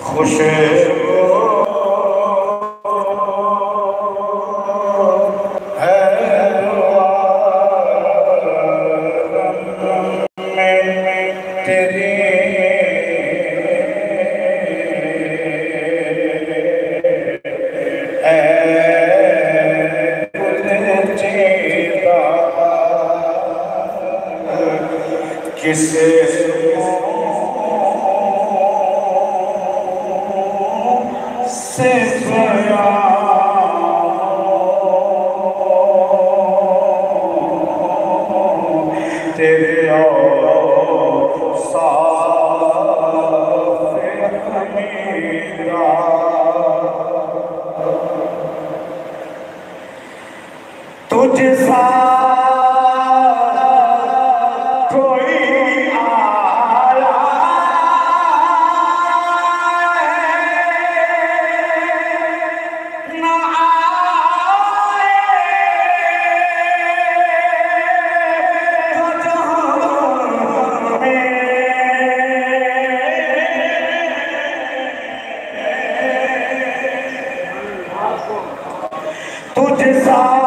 खुश किसे से तेरे तुझे सा कोई आया ना आए तो जहां में तुझे सा